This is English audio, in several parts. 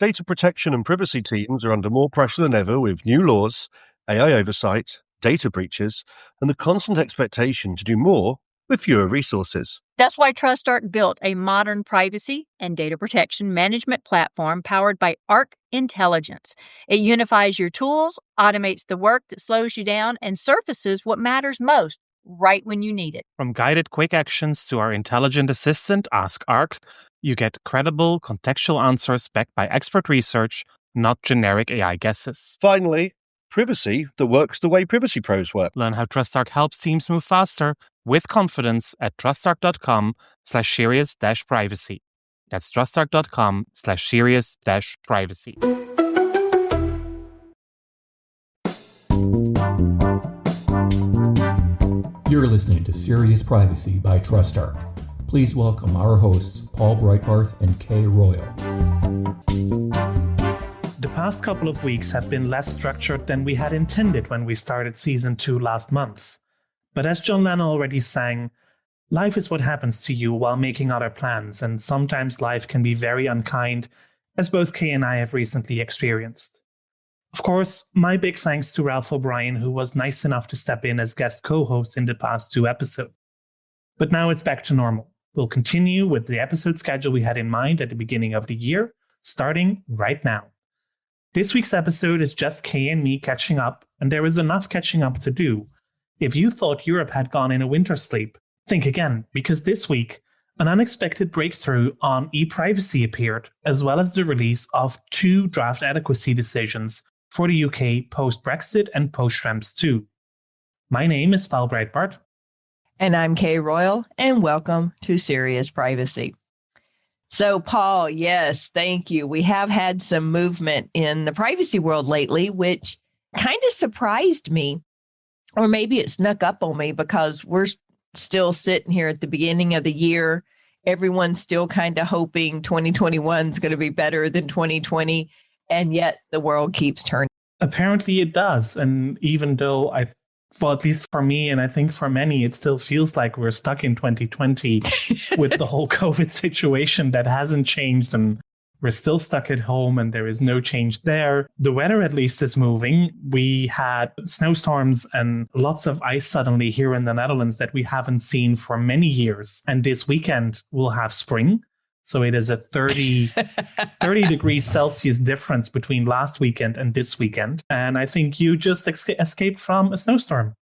Data protection and privacy teams are under more pressure than ever with new laws, AI oversight, data breaches, and the constant expectation to do more with fewer resources. That's why TrustArc built a modern privacy and data protection management platform powered by Arc Intelligence. It unifies your tools, automates the work that slows you down, and surfaces what matters most right when you need it. From guided quick actions to our intelligent assistant, Ask Arc, you get credible, contextual answers backed by expert research, not generic AI guesses. Finally, privacy that works the way privacy pros work. Learn how TrustArc helps teams move faster with confidence at trustarc.com/serious-privacy. That's trustarc.com/serious-privacy. You're listening to Serious Privacy by TrustArc. Please welcome our hosts, Paul Breitbarth and Kay Royal. The past couple of weeks have been less structured than we had intended when we started Season 2 last month. But as John Lennon already sang, life is what happens to you while making other plans, and sometimes life can be very unkind, as both Kay and I have recently experienced. Of course, my big thanks to Ralph O'Brien, who was nice enough to step in as guest co-host in the past 2 episodes. But now it's back to normal. We'll continue with the episode schedule we had in mind at the beginning of the year, starting right now. This week's episode is just Kay and me catching up, and there is enough catching up to do. If you thought Europe had gone in a winter sleep, think again, because this week, an unexpected breakthrough on e-privacy appeared, as well as the release of 2 draft adequacy decisions for the UK post-Brexit and post-Schrems 2. My name is Paul Breitbarth. And I'm Kay Royal, and welcome to Serious Privacy. So, Paul, yes, thank you. We have had some movement in the privacy world lately, which kind of surprised me, or maybe it snuck up on me because we're still sitting here at the beginning of the year. Everyone's still kind of hoping 2021 is going to be better than 2020, and yet the world keeps turning. Apparently it does. And even though well, at least for me, and I think for many, it still feels like we're stuck in 2020 with the whole COVID situation that hasn't changed, and we're still stuck at home and there is no change there. The weather at least is moving. We had snowstorms and lots of ice suddenly here in the Netherlands that we haven't seen for many years. And this weekend we'll have spring. So it is a 30 degrees Celsius difference between last weekend and this weekend. And I think you just escaped from a snowstorm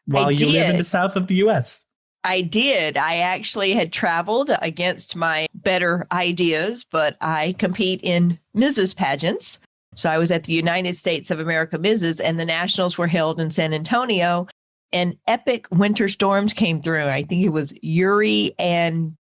while you live in the south of the US. I did. I actually had traveled against my better ideas, but I compete in Mrs. pageants. So I was at the United States of America Mrs. and the nationals were held in San Antonio, and epic winter storms came through. I think it was Uri and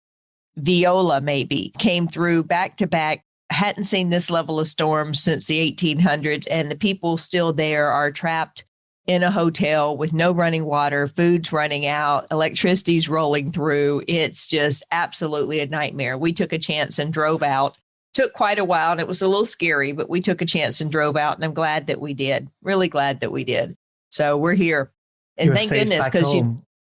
Viola maybe came through back to back. Hadn't seen this level of storm since the 1800s, and the people still there are trapped in a hotel with no running water, food's running out, electricity's rolling through. It's just absolutely a nightmare. We took a chance and drove out. Took quite a while, and it was a little scary, but we took a chance and drove out, and I'm glad that we did. Really glad that we did. So we're here. And You're thank goodness,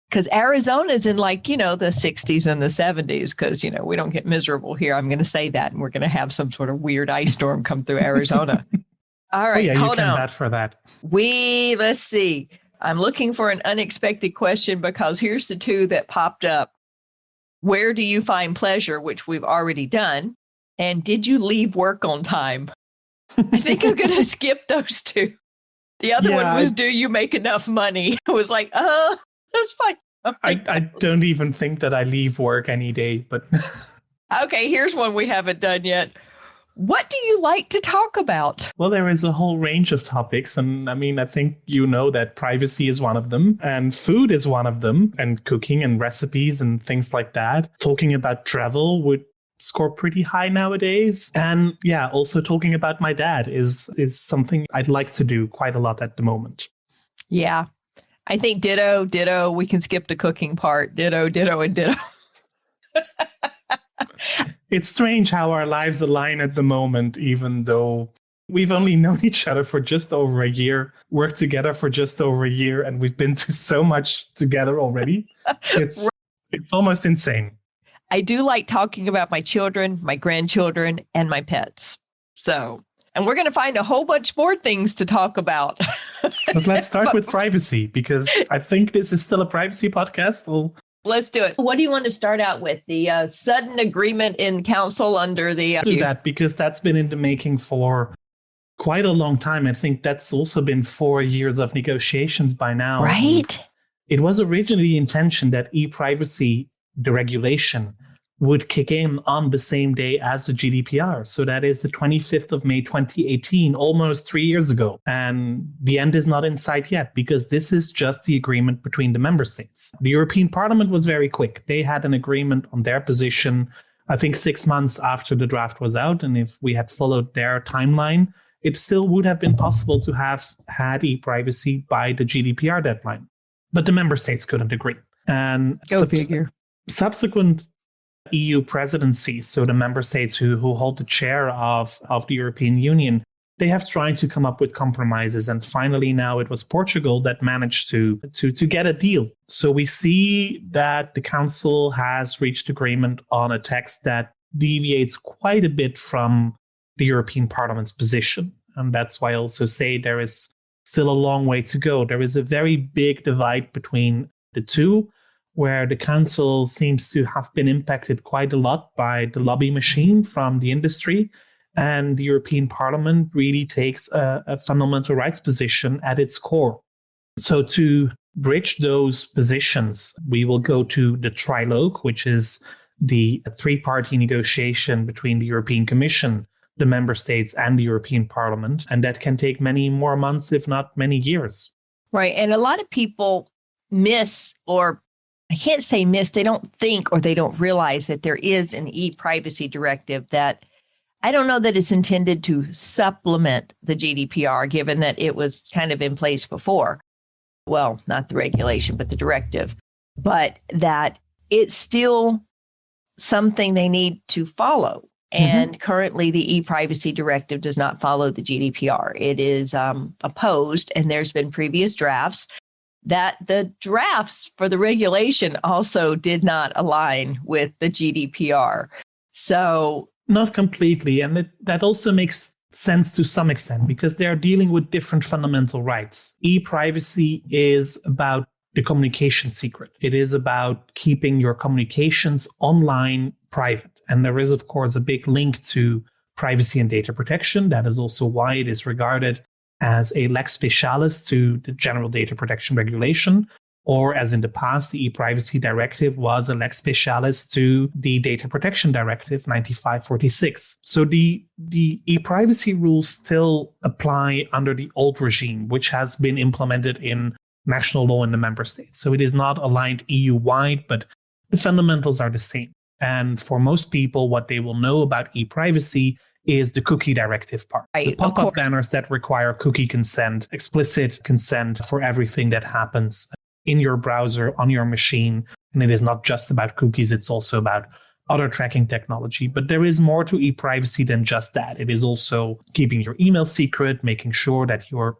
because Arizona's in the 60s and the 70s, because, we don't get miserable here. I'm going to say that, and we're going to have some sort of weird ice storm come through Arizona. All right, hold on. Bet for that. Let's see. I'm looking for an unexpected question because here's the 2 that popped up. Where do you find pleasure, which we've already done? And did you leave work on time? I think I'm going to skip those 2. The other one was, do you make enough money? I was like, that's fine. I don't even think that I leave work any day, but... Okay, here's one we haven't done yet. What do you like to talk about? Well, there is a whole range of topics. And I think you know that privacy is one of them and food is one of them, and cooking and recipes and things like that. Talking about travel would score pretty high nowadays. And also talking about my dad is something I'd like to do quite a lot at the moment. Yeah, I think ditto. We can skip the cooking part. Ditto, and ditto. It's strange how our lives align at the moment, even though we've only known each other for just over a year, worked together for just over a year, and we've been through so much together already. It's almost insane. I do like talking about my children, my grandchildren, and my pets. So, and we're going to find a whole bunch more things to talk about. But let's start with privacy, because I think this is still a privacy podcast. Let's do it. What do you want to start out with? The sudden agreement in council under the... Do that, because that's been in the making for quite a long time. I think that's also been 4 years of negotiations by now. Right. It was originally the intention that e-privacy, the regulation, would kick in on the same day as the GDPR. So that is the 25th of May, 2018, almost 3 years ago. And the end is not in sight yet, because this is just the agreement between the member states. The European Parliament was very quick. They had an agreement on their position, I think 6 months after the draft was out. And if we had followed their timeline, it still would have been possible to have had e-privacy by the GDPR deadline. But the member states couldn't agree. And figure. Subsequent EU presidency, so the member states who hold the chair of the European Union, they have tried to come up with compromises. And finally, now it was Portugal that managed to get a deal. So we see that the Council has reached agreement on a text that deviates quite a bit from the European Parliament's position. And that's why I also say there is still a long way to go. There is a very big divide between the two, where the Council seems to have been impacted quite a lot by the lobby machine from the industry. And the European Parliament really takes a fundamental rights position at its core. So to bridge those positions, we will go to the trilogue, which is the three-party negotiation between the European Commission, the member states, and the European Parliament. And that can take many more months, if not many years. Right. And a lot of people miss, or I can't say miss, they don't think or they don't realize that there is an e-privacy directive that I don't know that it's intended to supplement the GDPR, given that it was kind of in place before. Well, not the regulation, but the directive, but that it's still something they need to follow. And currently, the e-privacy directive does not follow the GDPR. It is opposed, and there's been previous drafts that the drafts for the regulation also did not align with the GDPR. So not completely. And that also makes sense to some extent, because they are dealing with different fundamental rights. E-privacy is about the communication secret. It is about keeping your communications online private. And there is, of course, a big link to privacy and data protection. That is also why it is regarded as a lex specialis to the General Data Protection Regulation, or as in the past, the e-privacy directive was a lex specialis to the Data Protection Directive 95/46. So the e-privacy rules still apply under the old regime, which has been implemented in national law in the member states. So it is not aligned EU-wide, but the fundamentals are the same. And for most people, what they will know about e-privacy is the cookie directive part. Right, the pop-up banners that require cookie consent, explicit consent for everything that happens in your browser, on your machine. And it is not just about cookies, it's also about other tracking technology. But there is more to e-privacy than just that. It is also keeping your email secret, making sure that your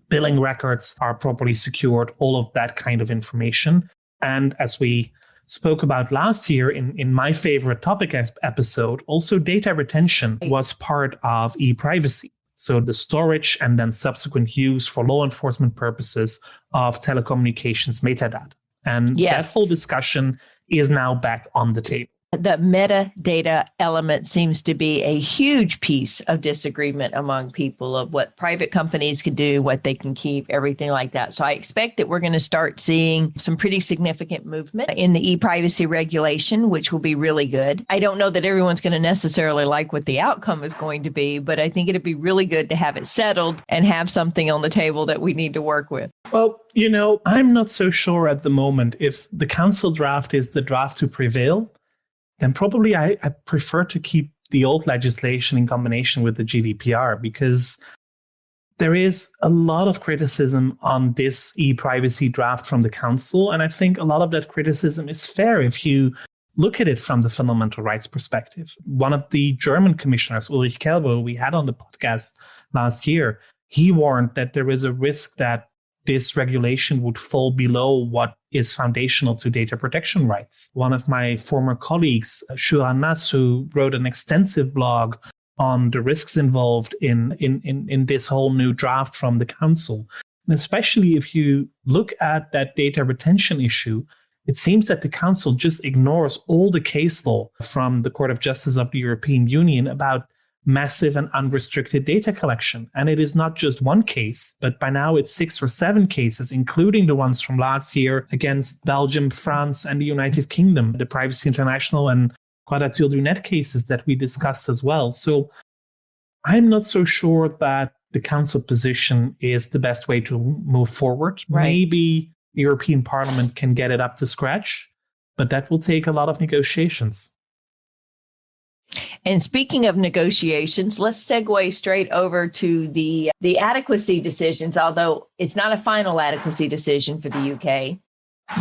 billing records are properly secured, all of that kind of information. And as we spoke about last year in my favorite topic episode, also data retention was part of e-privacy. So the storage and then subsequent use for law enforcement purposes of telecommunications metadata. And that whole discussion is now back on the table. The metadata element seems to be a huge piece of disagreement among people of what private companies can do, what they can keep, everything like that. So I expect that we're going to start seeing some pretty significant movement in the e-privacy regulation, which will be really good. I don't know that everyone's going to necessarily like what the outcome is going to be, but I think it'd be really good to have it settled and have something on the table that we need to work with. Well, I'm not so sure at the moment. If the council draft is the draft to prevail, then probably I prefer to keep the old legislation in combination with the GDPR, because there is a lot of criticism on this e-privacy draft from the council. And I think a lot of that criticism is fair if you look at it from the fundamental rights perspective. One of the German commissioners, Ulrich Kelbo, we had on the podcast last year, he warned that there is a risk that this regulation would fall below what is foundational to data protection rights. One of my former colleagues, Shuran Nas, who wrote an extensive blog on the risks involved in this whole new draft from the Council. And especially if you look at that data retention issue, it seems that the Council just ignores all the case law from the Court of Justice of the European Union about massive and unrestricted data collection. And it is not just one case, but by now it's 6 or 7 cases, including the ones from last year against Belgium, France, and the United Kingdom, the Privacy International and Quadrature du Net cases that we discussed as well. So I'm not so sure that the Council position is the best way to move forward. Right. Maybe the European Parliament can get it up to scratch, but that will take a lot of negotiations. And speaking of negotiations, let's segue straight over to the adequacy decisions, although it's not a final adequacy decision for the UK.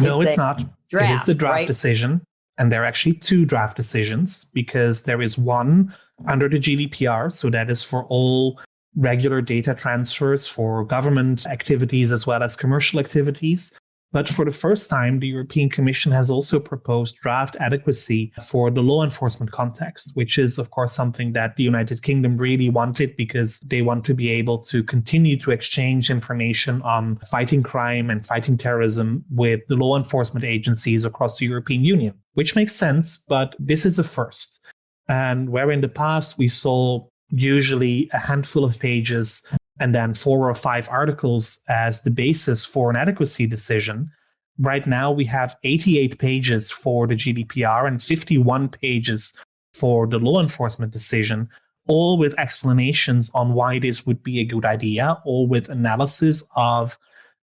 No, it's not. Draft, it is the draft right? decision. And there are actually 2 draft decisions, because there is one under the GDPR. So that is for all regular data transfers for government activities as well as commercial activities. But for the first time, the European Commission has also proposed draft adequacy for the law enforcement context, which is, of course, something that the United Kingdom really wanted, because they want to be able to continue to exchange information on fighting crime and fighting terrorism with the law enforcement agencies across the European Union, which makes sense, but this is a first. And where in the past we saw usually a handful of pages and then 4 or 5 articles as the basis for an adequacy decision, right now we have 88 pages for the GDPR and 51 pages for the law enforcement decision, all with explanations on why this would be a good idea, all with analysis of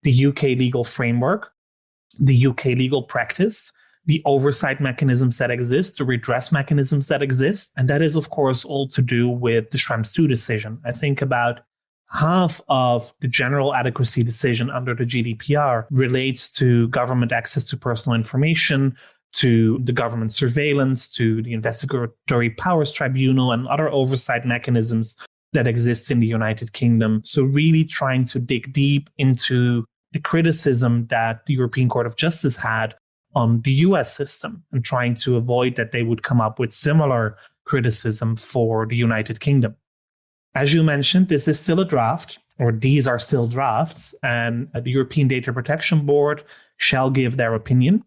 the UK legal framework, the UK legal practice, the oversight mechanisms that exist, the redress mechanisms that exist. And that is, of course, all to do with the Schrems II decision. I think about half of the general adequacy decision under the GDPR relates to government access to personal information, to the government surveillance, to the Investigatory Powers Tribunal and other oversight mechanisms that exist in the United Kingdom. So really trying to dig deep into the criticism that the European Court of Justice had on the US system and trying to avoid that they would come up with similar criticism for the United Kingdom. As you mentioned, this is still a draft, or these are still drafts, and the European Data Protection Board shall give their opinion.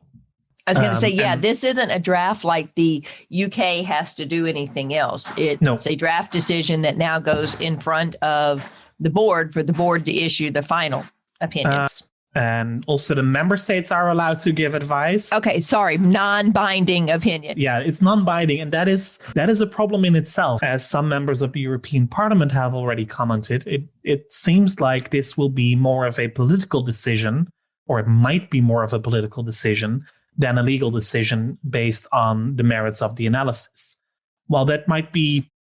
I was going to say, this isn't a draft like the UK has to do anything else. It's a draft decision that now goes in front of the board for the board to issue the final opinion. And also the member states are allowed to give advice. Okay, sorry, non-binding opinion. Yeah, it's non-binding. And that is a problem in itself. As some members of the European Parliament have already commented, it seems like this will be more of a political decision, or it might be more of a political decision than a legal decision based on the merits of the analysis. While that might be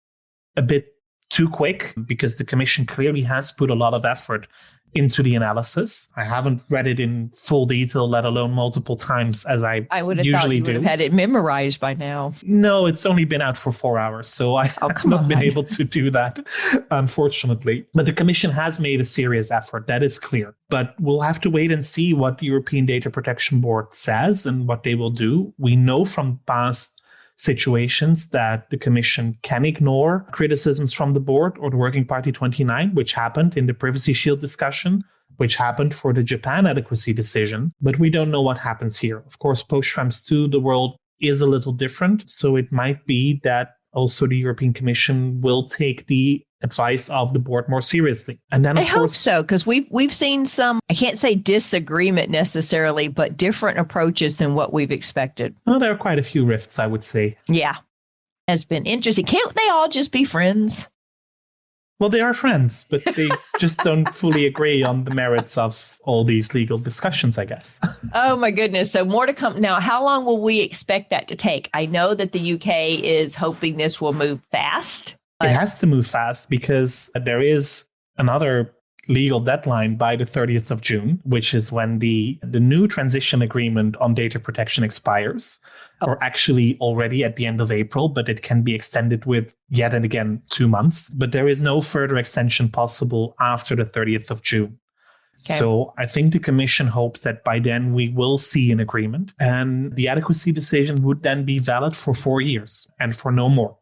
a bit too quick, because the Commission clearly has put a lot of effort into the analysis. I haven't read it in full detail, let alone multiple times, as I would have usually thought you do. would have had it memorized by now. No, it's only been out for 4 hours, so I have not been able to do that, unfortunately. But the Commission has made a serious effort, that is clear. But we'll have to wait and see what the European Data Protection Board says and what they will do. We know from past situations that the Commission can ignore criticisms from the board or the Working Party 29, which happened in the Privacy Shield discussion, which happened for the Japan adequacy decision. But we don't know what happens here. Of course, post-Schrems II, the world is a little different. So it might be that also the European Commission will take the advice of the board more seriously. And then, of course, hope so, because we've seen some, I can't say disagreement necessarily, but different approaches than what we've expected. Well, there are quite a few rifts, I would say. Yeah, has been interesting. Can't they all just be friends? Well, they are friends, but they just don't fully agree on the merits of all these legal discussions, I guess. Oh, my goodness. So more to come. Now, how long will we expect that to take? I know that the UK is hoping this will move fast. It has to move fast because there is another legal deadline by the 30th of June, which is when the new transition agreement on data protection expires, or actually already at the end of April, but it can be extended with yet and again 2 months. But there is no further extension possible after the 30th of June. Okay. So I think the Commission hopes that by then we will see an agreement, and the adequacy decision would then be valid for 4 years and for no more.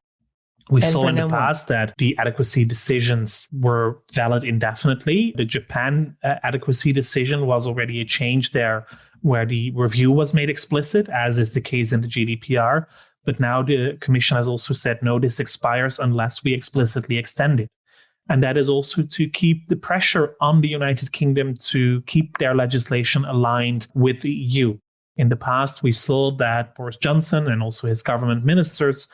We And saw for in the no more. past that the adequacy decisions were valid indefinitely. The Japan adequacy decision was already a change there where the review was made explicit, as is the case in the GDPR. But now the Commission has also said, no, this expires unless we explicitly extend it. And that is also to keep the pressure on the United Kingdom to keep their legislation aligned with the EU. In the past, we saw that Boris Johnson and also his government ministers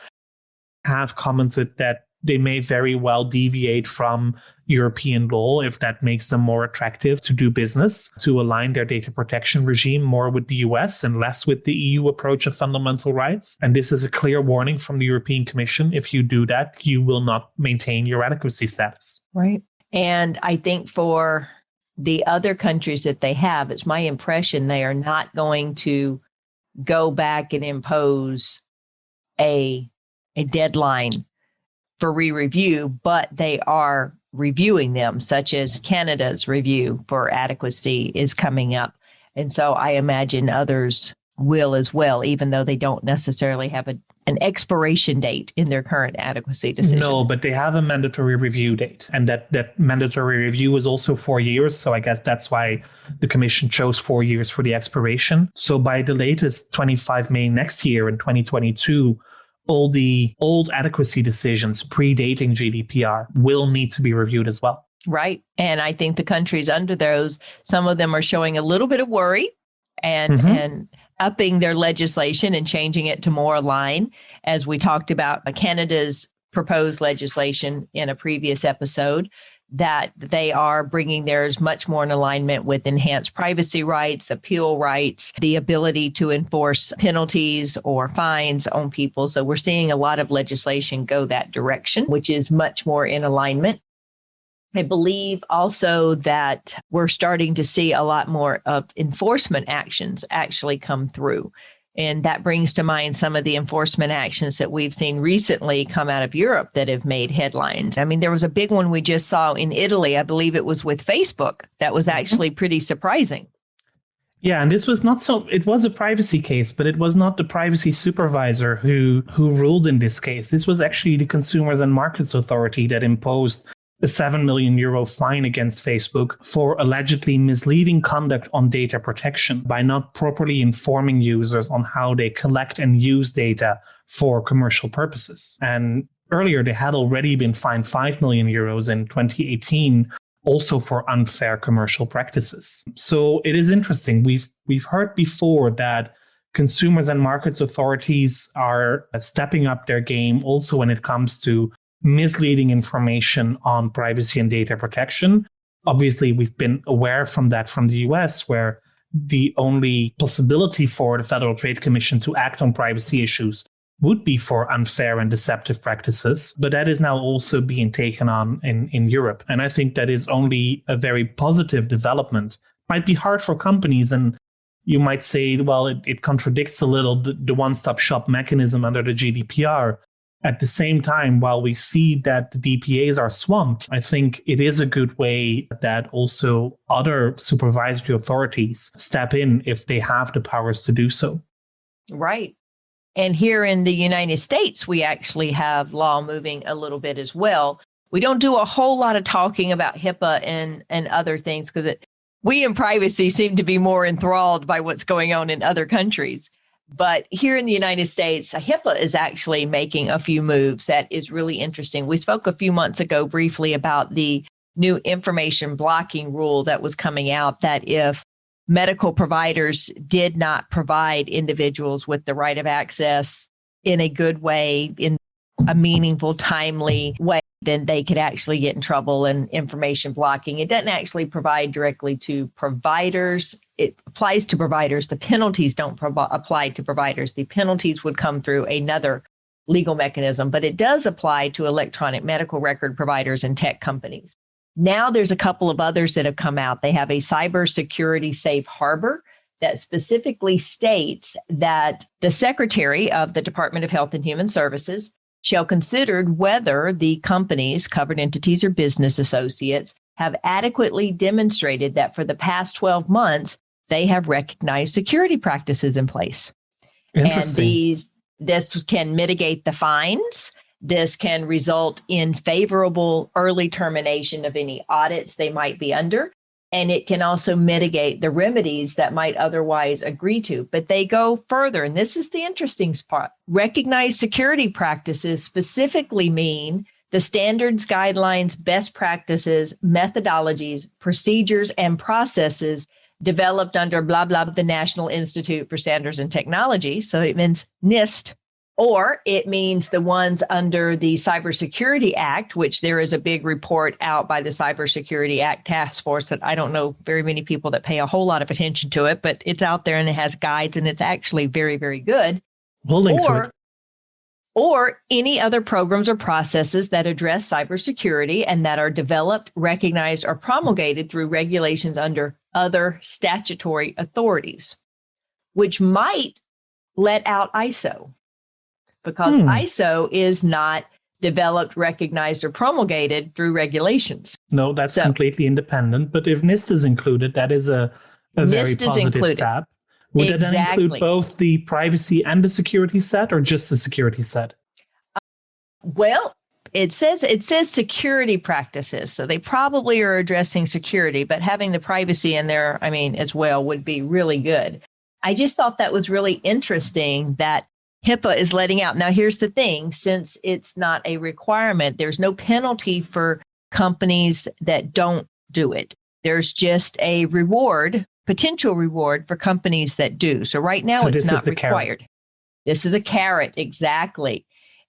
have commented that they may very well deviate from European law if that makes them more attractive to do business, to align their data protection regime more with the US and less with the EU approach of fundamental rights. And this is a clear warning from the European Commission. If you do that, you will not maintain your adequacy status. Right. And I think for the other countries that they have, it's my impression they are not going to go back and impose a deadline for re-review, but they are reviewing them, such as Canada's review for adequacy is coming up. And so I imagine others will as well, even though they don't necessarily have an expiration date in their current adequacy decision. No, but they have a mandatory review date. And that mandatory review is also 4 years. So I guess that's why the Commission chose 4 years for the expiration. So by the latest 25 May next year in 2022, all the old adequacy decisions predating GDPR will need to be reviewed as well. Right. And I think the countries under those, some of them are showing a little bit of worry and upping their legislation and changing it to more align. As we talked about Canada's proposed legislation in a previous episode, that they are bringing theirs much more in alignment with enhanced privacy rights, appeal rights, the ability to enforce penalties or fines on people. So we're seeing a lot of legislation go that direction, which is much more in alignment. I believe also that we're starting to see a lot more of enforcement actions actually come through. And that brings to mind some of the enforcement actions that we've seen recently come out of Europe that have made headlines. I mean, there was a big one we just saw in Italy. I believe it was with Facebook. That was actually pretty surprising. Yeah, and this was not so, it was a privacy case, but it was not the privacy supervisor who ruled in this case. This was actually the Consumers and Markets Authority that imposed a €7 million fine against Facebook for allegedly misleading conduct on data protection by not properly informing users on how they collect and use data for commercial purposes. And earlier, they had already been fined €5 million in 2018, also for unfair commercial practices. So it is interesting. We've heard before that consumers and markets authorities are stepping up their game also when it comes to misleading information on privacy and data protection. Obviously, we've been aware from that from the US, where the only possibility for the Federal Trade Commission to act on privacy issues would be for unfair and deceptive practices. But that is now also being taken on in Europe. And I think that is only a very positive development. Might be hard for companies, and you might say, well, it contradicts a little the one-stop shop mechanism under the GDPR. At the same time, while we see that the DPAs are swamped, I think it is a good way that also other supervisory authorities step in if they have the powers to do so. Right. And here in the United States, we actually have law moving a little bit as well. We don't do a whole lot of talking about HIPAA and other things because we in privacy seem to be more enthralled by what's going on in other countries. But here in the United States, HIPAA is actually making a few moves that is really interesting. We spoke a few months ago briefly about the new information blocking rule that was coming out, that if medical providers did not provide individuals with the right of access in a good way, in a meaningful, timely way, then they could actually get in trouble. And information blocking, it doesn't actually provide directly to providers. It applies to providers. The penalties don't apply to providers. The penalties would come through another legal mechanism, but it does apply to electronic medical record providers and tech companies. Now there's a couple of others that have come out. They have a cybersecurity safe harbor that specifically states that the Secretary of the Department of Health and Human Services shall consider whether the companies, covered entities, or business associates have adequately demonstrated that for the past 12 months, they have recognized security practices in place. And this can mitigate the fines This can result in favorable early termination of any audits they might be under. And it can also mitigate the remedies that might otherwise agree to. But they go further. And this is the interesting part. Recognized security practices specifically mean the standards, guidelines, best practices, methodologies, procedures, and processes developed under blah, blah, the National Institute for Standards and Technology. So it means NIST, or it means the ones under the Cybersecurity Act, which there is a big report out by the Cybersecurity Act Task Force that I don't know very many people that pay a whole lot of attention to it, but it's out there and it has guides and it's actually very, very good. We'll link to it. Or any other programs or processes that address cybersecurity and that are developed, recognized, or promulgated through regulations under other statutory authorities, which might let out ISO, because ISO is not developed, recognized, or promulgated through regulations. No, that's completely independent. But if NIST is included, that is a very positive step. Would it then include both the privacy and the security set, or just the security set? Well, it says security practices. So they probably are addressing security, but having the privacy in there, as well, would be really good. I just thought that was really interesting that HIPAA is letting out. Now, here's the thing. Since it's not a requirement, there's no penalty for companies that don't do it. There's just a potential reward for companies that do. So right now it's not required. This is a carrot, exactly.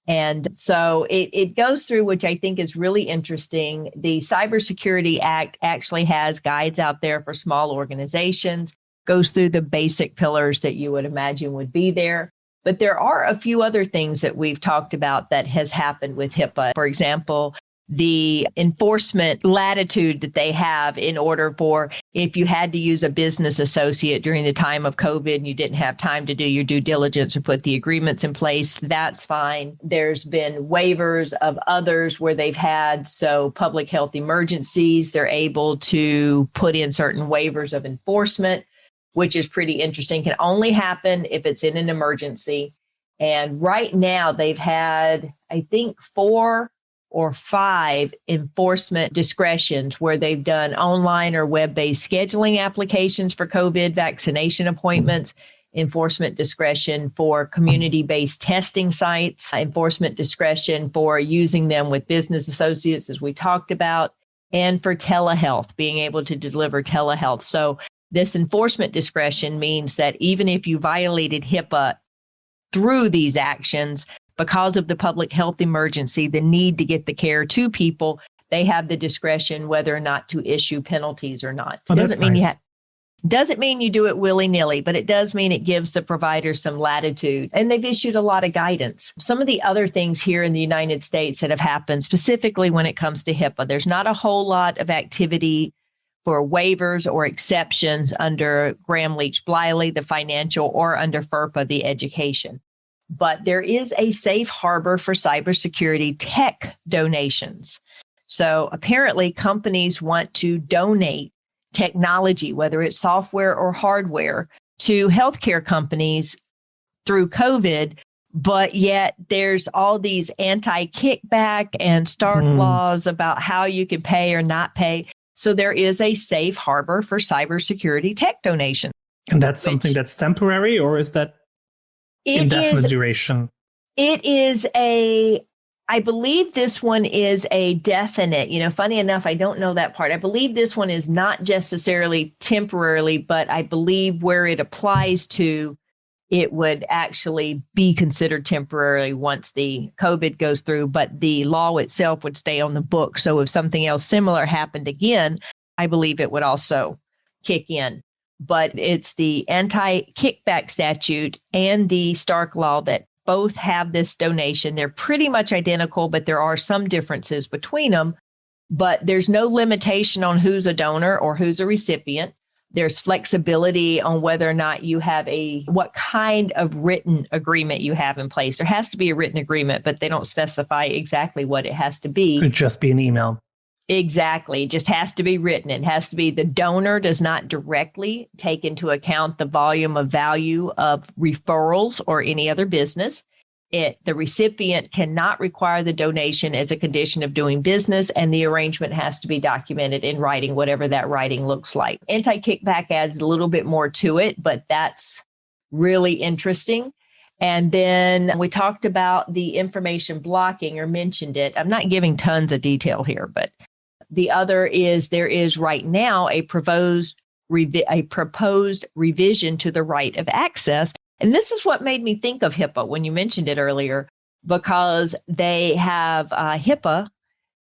And so it goes through, which I think is really interesting. The Cybersecurity Act actually has guides out there for small organizations, goes through the basic pillars that you would imagine would be there. But there are a few other things that we've talked about that has happened with HIPAA. For example, the enforcement latitude that they have in order for, if you had to use a business associate during the time of COVID and you didn't have time to do your due diligence or put the agreements in place, that's fine. There's been waivers of others where they've had, so public health emergencies, they're able to put in certain waivers of enforcement, which is pretty interesting. Can only happen if it's in an emergency. And right now they've had, I think, 4 or 5 enforcement discretions where they've done online or web-based scheduling applications for COVID vaccination appointments, enforcement discretion for community-based testing sites, enforcement discretion for using them with business associates, as we talked about, and for telehealth, being able to deliver telehealth. So this enforcement discretion means that even if you violated HIPAA through these actions, because of the public health emergency, the need to get the care to people, they have the discretion whether or not to issue penalties or not. Oh, Doesn't mean you do it willy-nilly, but it does mean it gives the providers some latitude. And they've issued a lot of guidance. Some of the other things here in the United States that have happened, specifically when it comes to HIPAA, there's not a whole lot of activity for waivers or exceptions under Gramm-Leach-Bliley, the financial, or under FERPA, the education. But there is a safe harbor for cybersecurity tech donations. So apparently companies want to donate technology, whether it's software or hardware, to healthcare companies through COVID, but yet there's all these anti-kickback and Stark laws about how you can pay or not pay. So there is a safe harbor for cybersecurity tech donations. And that's something that's temporary, or is that indefinite duration? It is I believe this one is a definite. Funny enough, I don't know that part. I believe this one is not necessarily temporarily, but I believe where it applies to, it would actually be considered temporary once the COVID goes through, but the law itself would stay on the book. So if something else similar happened again, I believe it would also kick in. But it's the anti-kickback statute and the Stark law that both have this donation. They're pretty much identical, but there are some differences between them. But there's no limitation on who's a donor or who's a recipient. There's flexibility on whether or not you have what kind of written agreement you have in place. There has to be a written agreement, but they don't specify exactly what it has to be. It could just be an email. Exactly. It just has to be written. It has to be, the donor does not directly take into account the volume of value of referrals or any other business. The recipient cannot require the donation as a condition of doing business, and the arrangement has to be documented in writing, whatever that writing looks like. Anti-kickback adds a little bit more to it, but that's really interesting. And then we talked about the information blocking, or mentioned it. I'm not giving tons of detail here, but the other is there is right now a proposed revision to the right of access. And this is what made me think of HIPAA when you mentioned it earlier, because they have HIPAA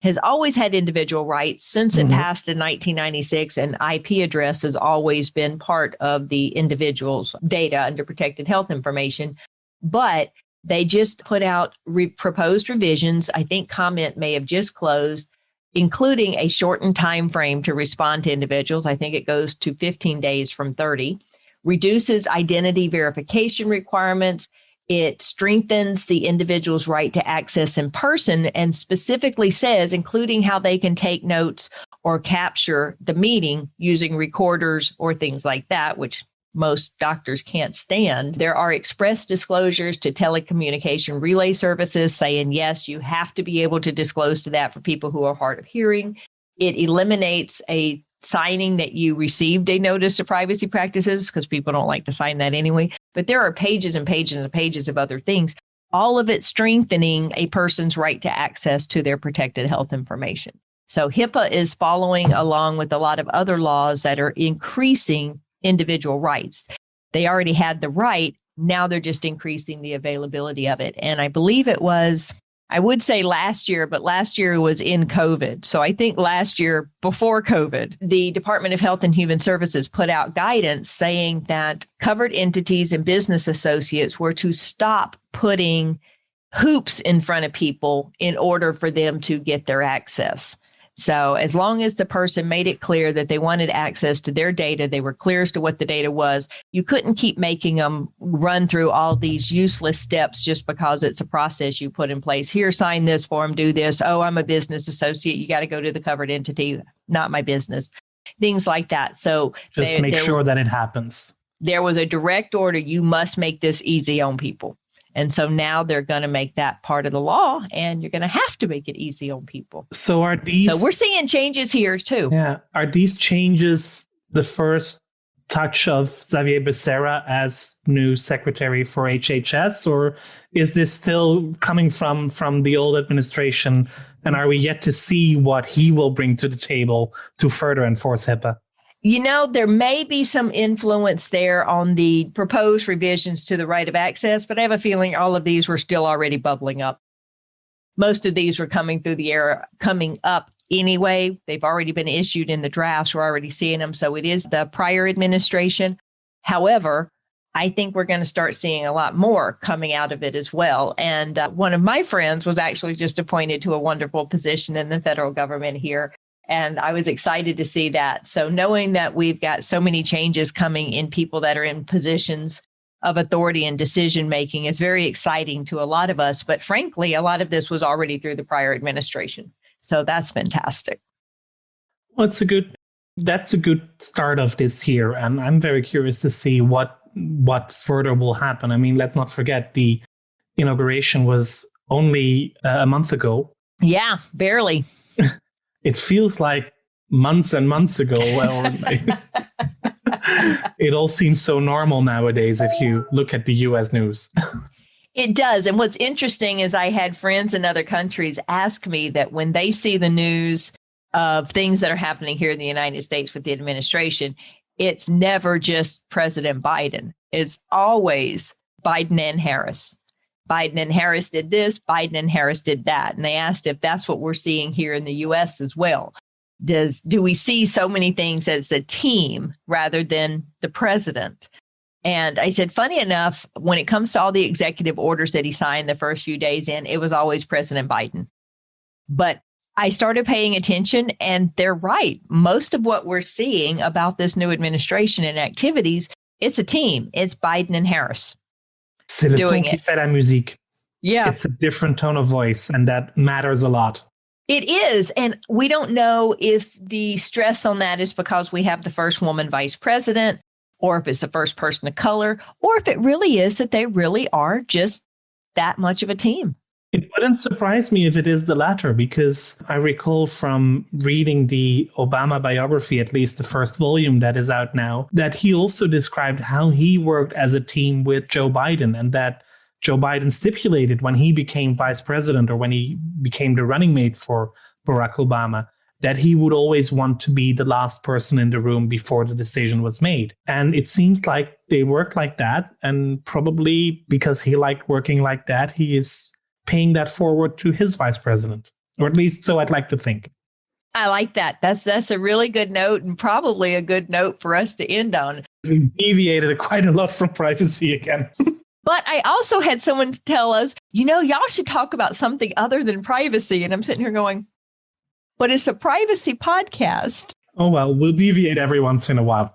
has always had individual rights since it passed in 1996, and IP address has always been part of the individual's data under protected health information. But they just put out proposed revisions. I think comment may have just closed, including a shortened time frame to respond to individuals. I think it goes to 15 days from 30, reduces identity verification requirements. It strengthens the individual's right to access in person, and specifically says, including how they can take notes or capture the meeting using recorders or things like that, which most doctors can't stand. There are express disclosures to telecommunication relay services saying, yes, you have to be able to disclose to that for people who are hard of hearing. It eliminates a signing that you received a notice of privacy practices, because people don't like to sign that anyway. But there are pages and pages and pages of other things, all of it strengthening a person's right to access to their protected health information. So HIPAA is following along with a lot of other laws that are increasing individual rights. They already had the right. Now they're just increasing the availability of it. And I believe it was, I would say last year, but last year was in COVID. So I think last year before COVID, the Department of Health and Human Services put out guidance saying that covered entities and business associates were to stop putting hoops in front of people in order for them to get their access. So as long as the person made it clear that they wanted access to their data, they were clear as to what the data was, you couldn't keep making them run through all these useless steps just because it's a process you put in place. Here, sign this form, do this. Oh, I'm a business associate. You got to go to the covered entity. Not my business. Things like that. So just make sure that it happens. There was a direct order. You must make this easy on people. And so now they're going to make that part of the law, and you're going to have to make it easy on people. So we're seeing changes here too. Yeah. Are these changes the first touch of Xavier Becerra as new secretary for HHS, or is this still coming from the old administration? And are we yet to see what he will bring to the table to further enforce HIPAA? You know, there may be some influence there on the proposed revisions to the right of access, but I have a feeling all of these were still already bubbling up. Most of these were coming up anyway. They've already been issued in the drafts. We're already seeing them. So it is the prior administration. However, I think we're going to start seeing a lot more coming out of it as well. And one of my friends was actually just appointed to a wonderful position in the federal government here. And I was excited to see that. So knowing that we've got so many changes coming in people that are in positions of authority and decision making is very exciting to a lot of us. But frankly, a lot of this was already through the prior administration. So that's fantastic. Well, that's a good start of this year. And I'm very curious to see what further will happen. I mean, let's not forget the inauguration was only a month ago. Yeah, barely. It feels like months and months ago. Well, it all seems so normal nowadays if you look at the US news. It does. And what's interesting is I had friends in other countries ask me that when they see the news of things that are happening here in the United States with the administration, it's never just President Biden. It's always Biden and Harris. Biden and Harris did this, Biden and Harris did that. And they asked if that's what we're seeing here in the US as well. Do we see so many things as a team rather than the president? And I said, funny enough, when it comes to all the executive orders that he signed the first few days in, it was always President Biden. But I started paying attention, and they're right. Most of what we're seeing about this new administration and activities, it's a team. It's Biden and Harris. C'est le ton qui fait la musique. Yeah. It's a different tone of voice, and that matters a lot. It is. And we don't know if the stress on that is because we have the first woman vice president, or if it's the first person of color, or if it really is that they really are just that much of a team. It wouldn't surprise me if it is the latter, because I recall from reading the Obama biography, at least the first volume that is out now, that he also described how he worked as a team with Joe Biden, and that Joe Biden stipulated when he became vice president or when he became the running mate for Barack Obama, that he would always want to be the last person in the room before the decision was made. And it seems like they worked like that. And probably because he liked working like that, he is paying that forward to his vice president, or at least so I'd like to think. I like that. That's a really good note, and probably a good note for us to end on. We deviated quite a lot from privacy again. But I also had someone tell us, y'all should talk about something other than privacy. And I'm sitting here going, but it's a privacy podcast. Oh, well, we'll deviate every once in a while.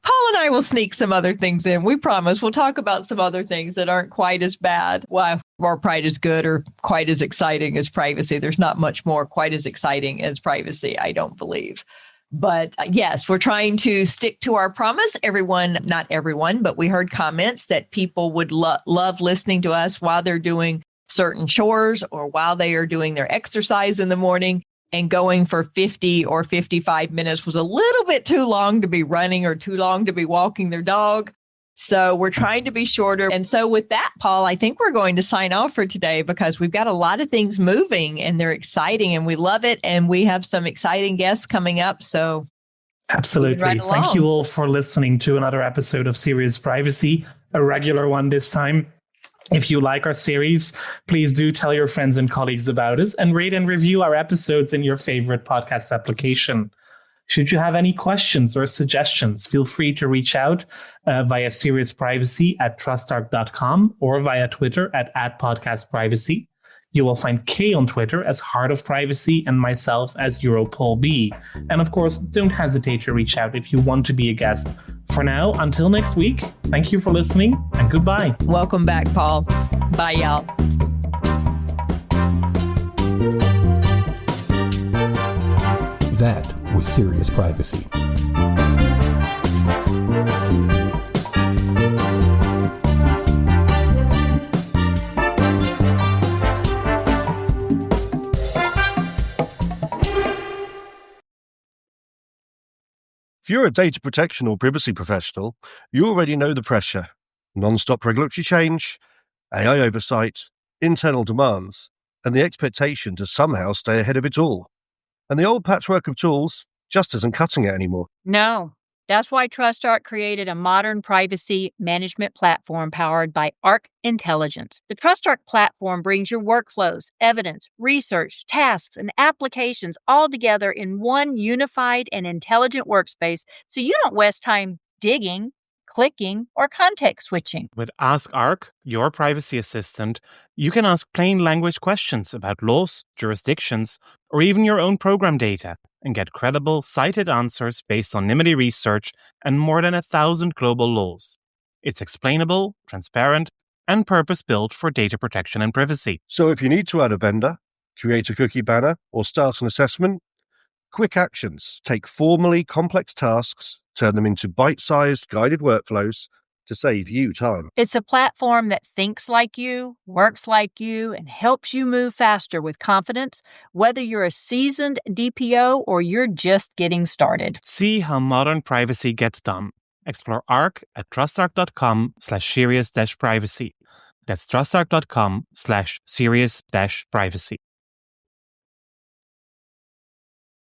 Paul and I will sneak some other things in. We promise. We'll talk about some other things that aren't quite as bad. Well, or quite as good or quite as exciting as privacy. There's not much more quite as exciting as privacy, I don't believe. But yes, we're trying to stick to our promise. Not everyone, but we heard comments that people would love listening to us while they're doing certain chores or while they are doing their exercise in the morning. And going for 50 or 55 minutes was a little bit too long to be running or too long to be walking their dog. So we're trying to be shorter. And so with that, Paul, I think we're going to sign off for today because we've got a lot of things moving and they're exciting and we love it. And we have some exciting guests coming up. So absolutely. Right Thank you all for listening to another episode of Serious Privacy, a regular one this time. If you like our series, please do tell your friends and colleagues about us and rate and review our episodes in your favorite podcast application. Should you have any questions or suggestions, feel free to reach out via seriousprivacy@trustarc.com or via Twitter at @podcastprivacy. You will find Kay on Twitter as Heart of Privacy and myself as EuroPolB. And of course, don't hesitate to reach out if you want to be a guest. For now, until next week, thank you for listening and goodbye. Welcome back, Paul. Bye, y'all. That was Serious Privacy. If you're a data protection or privacy professional, you already know the pressure. Non-stop regulatory change, AI oversight, internal demands, and the expectation to somehow stay ahead of it all. And the old patchwork of tools just isn't cutting it anymore. No, that's why TrustArc created a modern privacy management platform powered by Arc Intelligence. The TrustArc platform brings your workflows, evidence, research, tasks, and applications all together in one unified and intelligent workspace so you don't waste time digging, clicking, or context switching. With Ask Arc, your privacy assistant, you can ask plain language questions about laws, jurisdictions, or even your own program data and get credible, cited answers based on NIMD research and more than 1,000 global laws. It's explainable, transparent, and purpose-built for data protection and privacy. So if you need to add a vendor, create a cookie banner, or start an assessment, quick actions take formally complex tasks, turn them into bite-sized guided workflows to save you time. It's a platform that thinks like you, works like you, and helps you move faster with confidence, whether you're a seasoned DPO or you're just getting started. See how modern privacy gets done. Explore Arc at trustarc.com/serious-privacy. That's trustarc.com/serious-privacy.